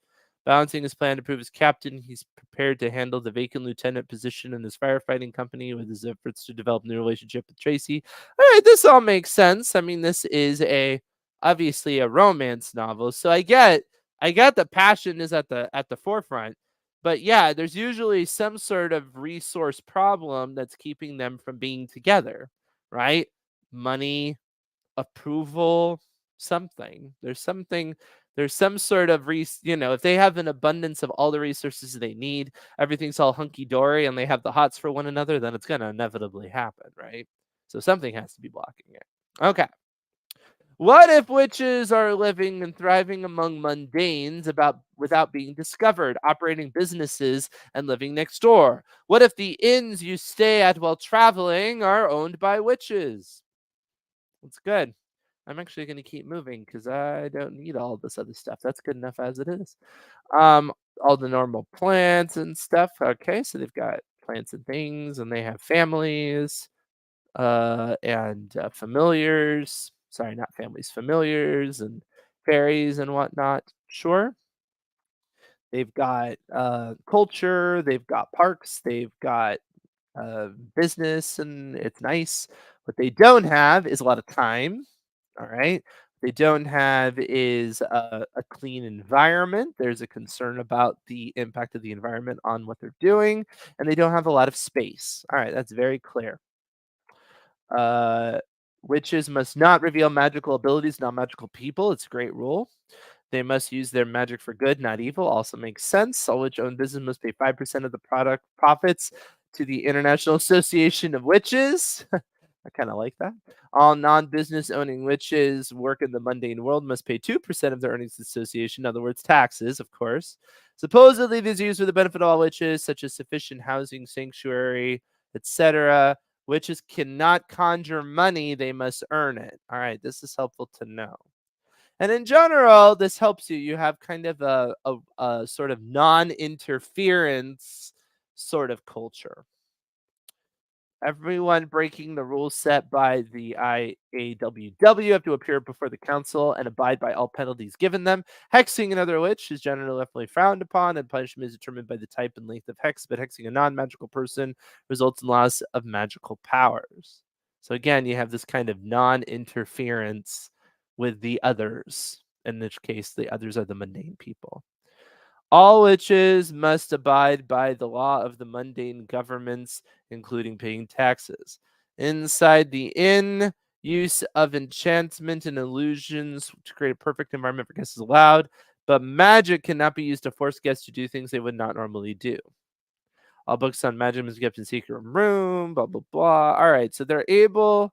Balancing his plan to prove his captain, he's prepared to handle the vacant lieutenant position in his firefighting company with his efforts to develop a new relationship with Tracy. All right, this all makes sense. I mean, this is obviously a romance novel, so I get the passion is at the forefront, but yeah, there's usually some sort of resource problem that's keeping them from being together, right? Money, approval, something. There's some sort of if they have an abundance of all the resources they need, everything's all hunky dory and they have the hots for one another, then it's going to inevitably happen, right? So something has to be blocking it. Okay. What if witches are living and thriving among mundanes without being discovered, operating businesses and living next door? What if the inns you stay at while traveling are owned by witches? That's good. I'm actually going to keep moving because I don't need all this other stuff. That's good enough as it is. Um, all the normal plants and stuff. Okay, so they've got plants and things, and they have families and familiars. Sorry, not families, familiars and fairies and whatnot. Sure. They've got culture, they've got parks, they've got uh, business, and it's nice. What they don't have is a lot of time. All right. They don't have is a clean environment. There's a concern about the impact of the environment on what they're doing, and they don't have a lot of space. All right, that's very clear. Uh, Witches must not reveal magical abilities, not magical people. It's a great rule. They must use their magic for good, not evil. Also makes sense. All witch owned business must pay 5% of the product profits to the International Association of Witches. I kind of like that. All non-business owning witches work in the mundane world must pay 2% of their earnings to the association, in other words, taxes, of course. Supposedly, these are used for the benefit of all witches, such as sufficient housing, sanctuary, etc. Witches cannot conjure money, they must earn it. All right, this is helpful to know. And in general, this helps you. You have kind of a sort of non interference sort of culture. Everyone breaking the rules set by the IAWW have to appear before the council and abide by all penalties given them. Hexing another witch is generally definitely frowned upon, and punishment is determined by the type and length of hex. But hexing a non-magical person results in loss of magical powers. So again, you have this kind of non-interference with the others. In this case, the others are the mundane people. All witches must abide by the law of the mundane governments, including paying taxes. Inside the inn, use of enchantment and illusions to create a perfect environment for guests is allowed, but magic cannot be used to force guests to do things they would not normally do. All books on magic must be kept in secret room, blah, blah, blah. All right, so they're able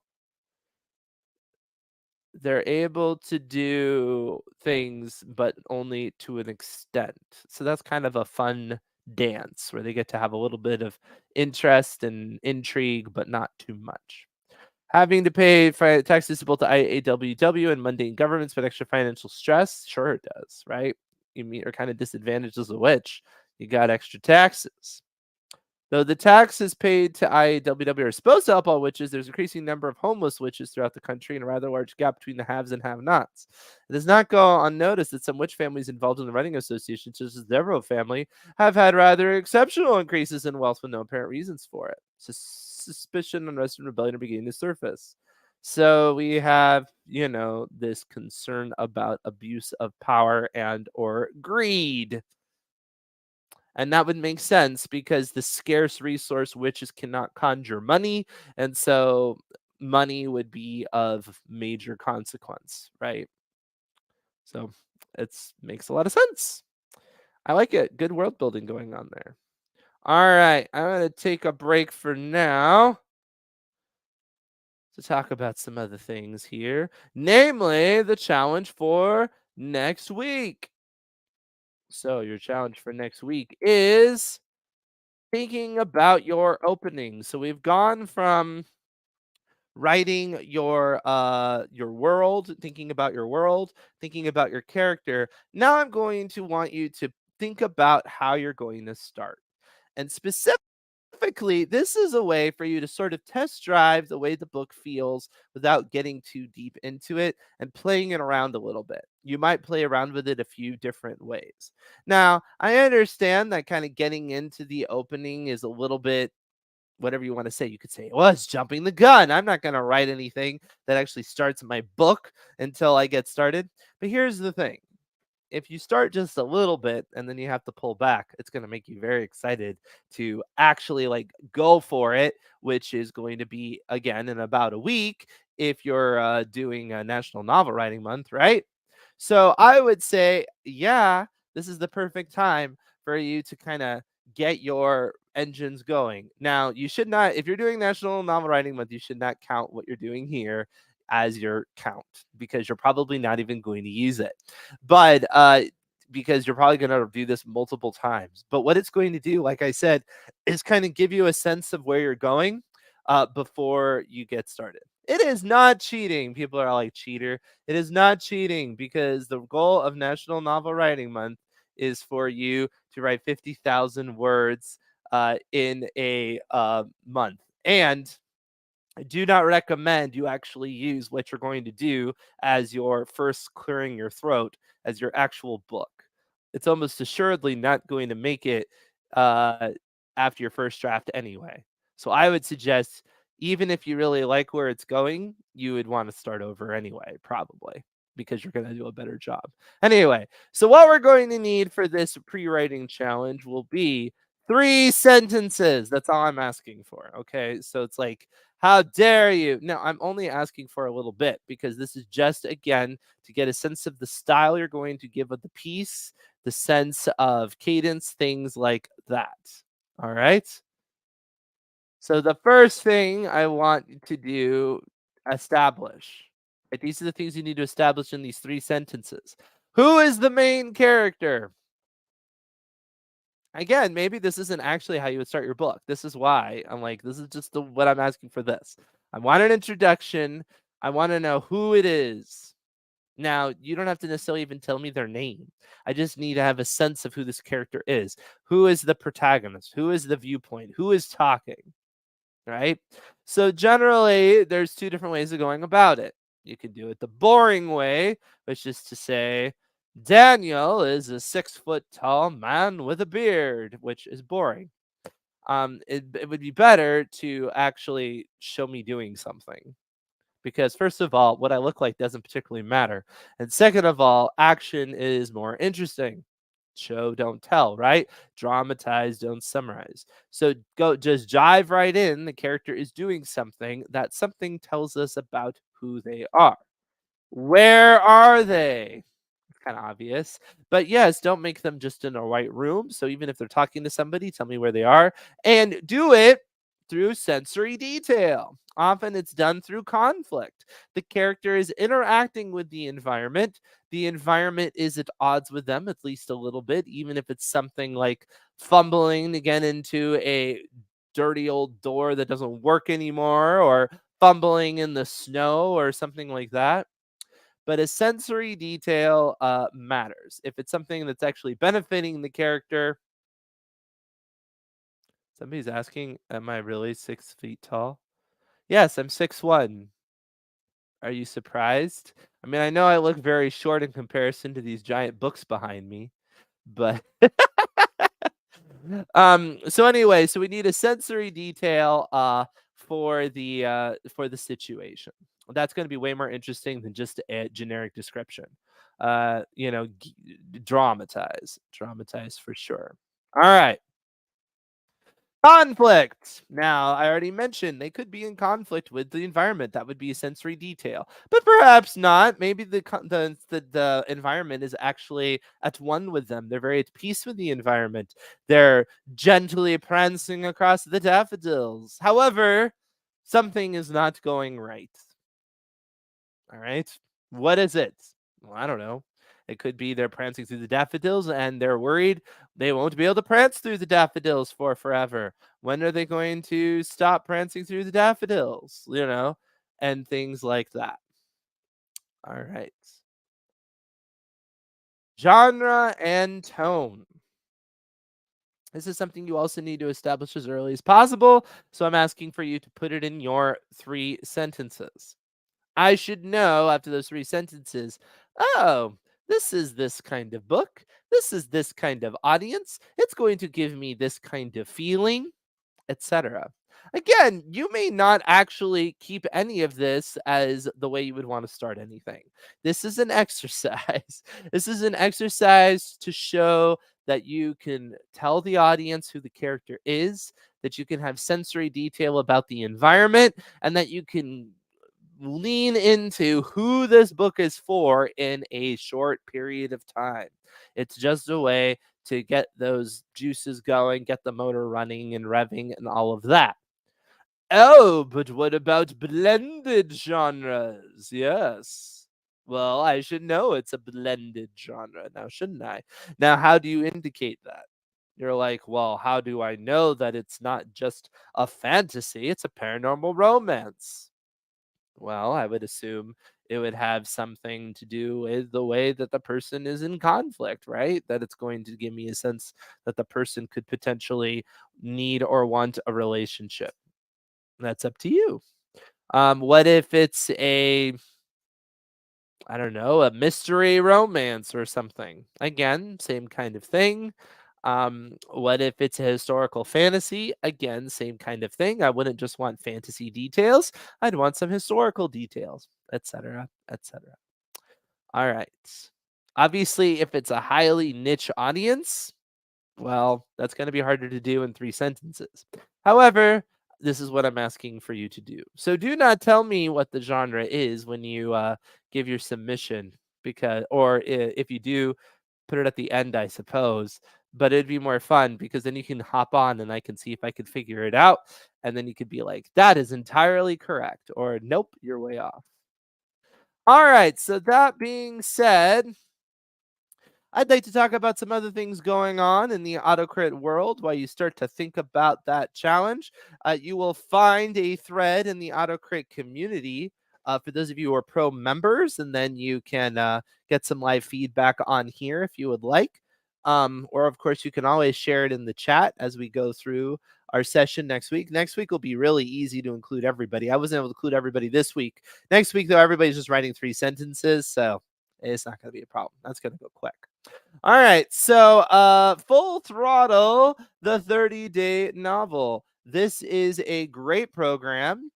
to do things, but only to an extent. So that's kind of a fun dance where they get to have a little bit of interest and intrigue, but not too much. Having to pay taxes to both the IAWW and mundane governments but extra financial stress. Sure, it does, right? You're kind of disadvantaged as a witch. You got extra taxes. Though the taxes paid to IAWW are supposed to help all witches, there's an increasing number of homeless witches throughout the country and a rather large gap between the haves and have-nots. It does not go unnoticed that some witch families involved in the writing association, such as the Devereaux family, have had rather exceptional increases in wealth with no apparent reasons for it. Suspicion, unrest, and rebellion are beginning to surface. So we have, this concern about abuse of power and or greed. And that would make sense because the scarce resource witches cannot conjure money. And so money would be of major consequence, right? So it makes a lot of sense. I like it. Good world building going on there. All right. I'm going to take a break for now to talk about some other things here, namely the challenge for next week. So your challenge for next week is thinking about your opening. So we've gone from writing your world, thinking about your world, thinking about your character. Now I'm going to want you to think about how you're going to start. And specifically, this is a way for you to sort of test drive the way the book feels without getting too deep into it and playing it around a little bit. You might play around with it a few different ways. Now, I understand that kind of getting into the opening is a little bit whatever you want to say. You could say, well, it's jumping the gun. I'm not going to write anything that actually starts my book until I get started. But here's the thing, if you start just a little bit and then you have to pull back, it's going to make you very excited to actually like go for it, which is going to be again in about a week if you're doing a National Novel Writing Month, right? So I would say, yeah, this is the perfect time for you to kind of get your engines going. Now, you should not, if you're doing National Novel Writing Month, you should not count what you're doing here as your count because you're probably not even going to use it. But because you're probably going to do this multiple times. But what it's going to do, like I said, is kind of give you a sense of where you're going before you get started. It is not cheating. People are like, cheater. It is not cheating because the goal of National Novel Writing Month is for you to write 50,000 words in a month. And I do not recommend you actually use what you're going to do as your first clearing your throat as your actual book. It's almost assuredly not going to make it uh, after your first draft anyway. So I would suggest, even if you really like where it's going, you would want to start over anyway, probably, because you're going to do a better job. Anyway, so what we're going to need for this pre-writing challenge will be 3 sentences. That's all I'm asking for. Okay. So it's like, how dare you? No, I'm only asking for a little bit because this is just, again, to get a sense of the style you're going to give of the piece, the sense of cadence, things like that. All right. So the first thing I want you to do, establish. Right? These are the things you need to establish in these three sentences. Who is the main character? Again, maybe this isn't actually how you would start your book. This is why I'm like, this is just what I'm asking for this. I want an introduction. I want to know who it is. Now, you don't have to necessarily even tell me their name. I just need to have a sense of who this character is. Who is the protagonist? Who is the viewpoint? Who is talking? Right? So generally, there's two different ways of going about it. You can do it the boring way, which is to say, Daniel is a 6 foot tall man with a beard, which is boring. It would be better to actually show me doing something because first of all, what I look like doesn't particularly matter, and second of all, action is more interesting. Show, don't tell, right? Dramatize, don't summarize. So go, just jive right in. The character is doing something. That something tells us about who they are. Where are they? It's kind of obvious. But yes, don't make them just in a white room. So even if they're talking to somebody, tell me where they are and do it through sensory detail. Often it's done through conflict. The character is interacting with the environment. The environment is at odds with them, at least a little bit, even if it's something like fumbling to get into a dirty old door that doesn't work anymore or fumbling in the snow or something like that. But a sensory detail matters. If it's something that's actually benefiting the character, somebody's asking, am I really 6 feet tall? Yes, I'm 6'1". Are you surprised? I mean, I know I look very short in comparison to these giant books behind me, but so anyway, so we need a sensory detail for the situation. That's going to be way more interesting than just a generic description. You know, dramatize for sure. All right. Conflict. Now, I already mentioned they could be in conflict with the environment. That would be a sensory detail, but perhaps not. Maybe the environment is actually at one with them. They're very at peace with the environment. They're gently prancing across the daffodils. However, something is not going right. All right. What is it? Well, I don't know. It could be they're prancing through the daffodils and they're worried they won't be able to prance through the daffodils for forever. When are they going to stop prancing through the daffodils? And things like that. All right. Genre and tone. This is something you also need to establish as early as possible. So I'm asking for you to put it in your 3 sentences. I should know after those 3 sentences, oh, this is this kind of book. This is this kind of audience. It's going to give me this kind of feeling, etc. Again, you may not actually keep any of this as the way you would want to start anything. This is an exercise. This is an exercise to show that you can tell the audience who the character is, that you can have sensory detail about the environment, and that you can lean into who this book is for in a short period of time. It's just a way to get those juices going, get the motor running and revving and all of that. Oh, but what about blended genres? Yes. Well, I should know it's a blended genre now, shouldn't I? Now, how do you indicate that? You're like, well, how do I know that it's not just a fantasy? It's a paranormal romance. Well, I would assume it would have something to do with the way that the person is in conflict, right? That it's going to give me a sense that the person could potentially need or want a relationship. That's up to you. What if it's I don't know, a mystery romance or something? Again, same kind of thing. What if it's a historical fantasy? Again, same kind of thing. I wouldn't just want fantasy details. I'd want some historical details, etc., etc. All right. Obviously, if it's a highly niche audience, well, that's going to be harder to do in 3 sentences. However, this is what I'm asking for you to do. So do not tell me what the genre is when you give your submission, because, or if you do, put it at the end, I suppose, but it'd be more fun because then you can hop on and I can see if I could figure it out. And then you could be like, that is entirely correct, or nope, you're way off. All right. So that being said, I'd like to talk about some other things going on in the autocrit world while you start to think about that challenge. You will find a thread in the autocrit community for those of you who are pro members, and then you can get some live feedback on here if you would like. Or, of course, you can always share it in the chat as we go through our session next week. Next week will be really easy to include everybody. I wasn't able to include everybody this week. Next week, though, everybody's just writing 3 sentences, so it's not going to be a problem. That's going to go quick. All right. So, Full Throttle, the 30-day novel. This is a great program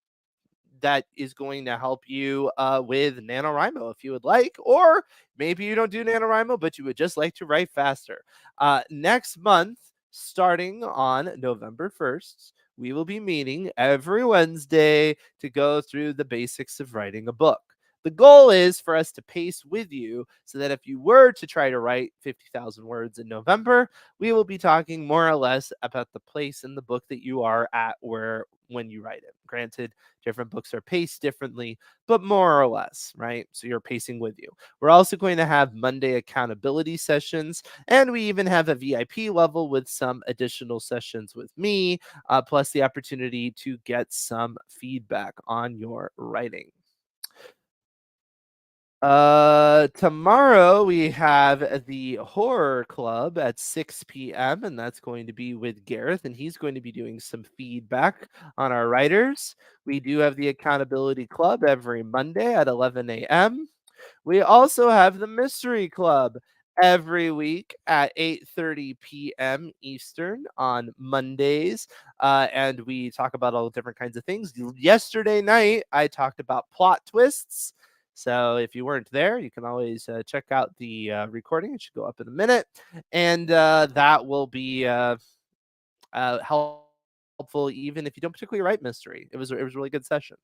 that is going to help you with NaNoWriMo if you would like, or maybe you don't do NaNoWriMo, but you would just like to write faster. Next month, starting on November 1st, we will be meeting every Wednesday to go through the basics of writing a book. The goal is for us to pace with you so that if you were to try to write 50,000 words in November, we will be talking more or less about the place in the book that you are at where when you write it. Granted, different books are paced differently, but more or less, right? So you're pacing with you. We're also going to have Monday accountability sessions, and we even have a VIP level with some additional sessions with me, plus the opportunity to get some feedback on your writing. Tomorrow we have the horror club at 6 p.m. and that's going to be with Gareth, and he's going to be doing some feedback on our writers. We do have the accountability club every Monday at 11 a.m. We also have the mystery club every week at 8:30 p.m. Eastern on Mondays, and we talk about all different kinds of things. Yesterday night, I talked about plot twists. So if you weren't there, you can always check out the recording. It should go up in a minute, and that will be helpful even if you don't particularly write mystery. It was a really good session.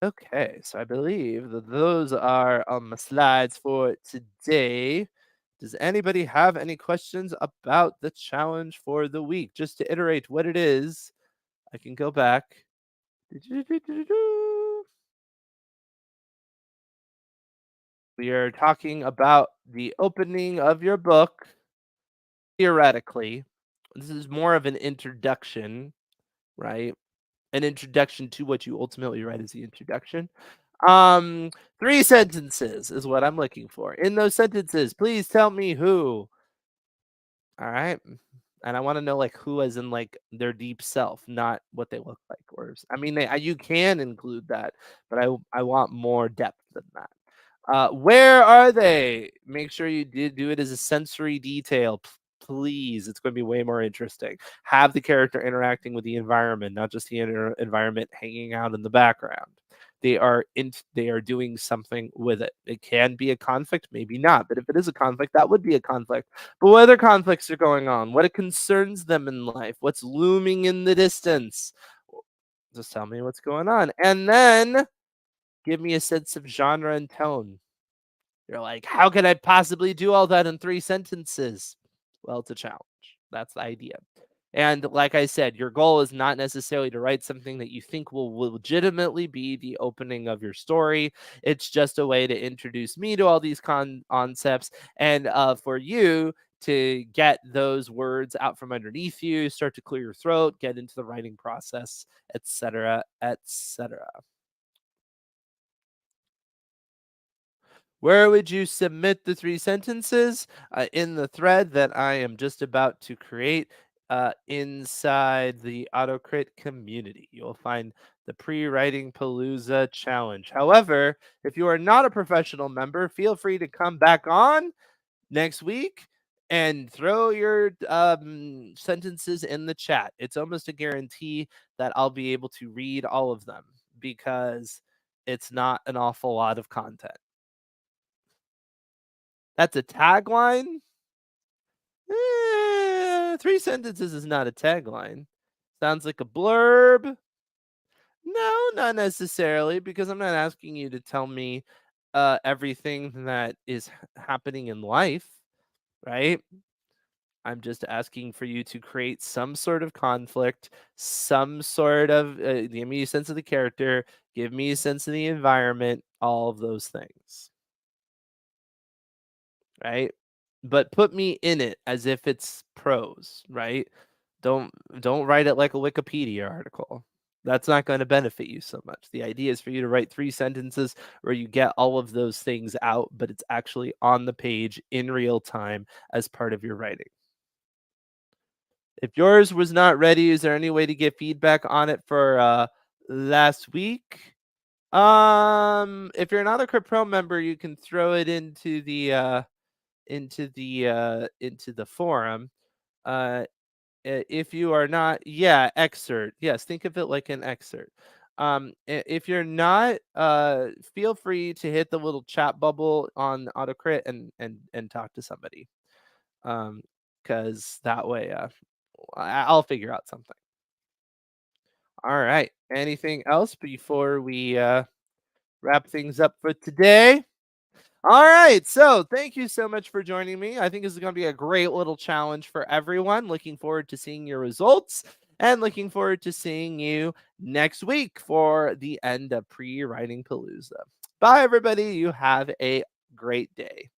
Okay, so I believe that those are on the slides for today. Does anybody have any questions about the challenge for the week? Just to iterate what it is, I can go back. We are talking about the opening of your book, theoretically. This is more of an introduction, right? An introduction to what you ultimately write is the introduction. Um, 3 sentences is what I'm looking for. In those sentences, please tell me who. All right. And I want to know like who as in like their deep self, not what they look like. I mean, you can include that, but I want more depth than that. Where are they? Make sure you do it as a sensory detail, please. It's going to be way more interesting. Have the character interacting with the environment, not just the environment hanging out in the background. They are doing something with it. It can be a conflict, maybe not. But if it is a conflict, that would be a conflict. But what other conflicts are going on? What concerns them in life? What's looming in the distance? Just tell me what's going on, and then give me a sense of genre and tone. You're like, how could I possibly do all that in 3 sentences? Well, it's a challenge. That's the idea. And like I said, your goal is not necessarily to write something that you think will legitimately be the opening of your story. It's just a way to introduce me to all these concepts and for you to get those words out from underneath you, start to clear your throat, get into the writing process, etc., etc. Where would you submit the 3 sentences? In the thread that I am just about to create inside the AutoCrit community. You'll find the Pre-Writing Palooza challenge. However, if you are not a professional member, feel free to come back on next week and throw your sentences in the chat. It's almost a guarantee that I'll be able to read all of them because it's not an awful lot of content. That's a tagline? 3 sentences is not a tagline. Sounds like a blurb. No, not necessarily, because I'm not asking you to tell me everything that is happening in life, right? I'm just asking for you to create some sort of conflict, some sort of give me a sense of the character, give me a sense of the environment, all of those things, right? But put me in it as if it's prose, right? Don't don't write it like a Wikipedia article. That's not going to benefit you so much. The idea is for you to write 3 sentences where you get all of those things out, but it's actually on the page in real time as part of your writing. If yours was not ready, is there any way to get feedback on it for last week? If you're an Crypt Pro member, you can throw it into the forum. Uh, if you are not, yeah, excerpt. Yes, think of it like an excerpt. If you're not, feel free to hit the little chat bubble on AutoCrit and talk to somebody. Because that way, I'll figure out something. All right. Anything else before we wrap things up for today? All right. So thank you so much for joining me. I think this is going to be a great little challenge for everyone. Looking forward to seeing your results and looking forward to seeing you next week for the end of Pre-Writing Palooza. Bye, everybody. You have a great day.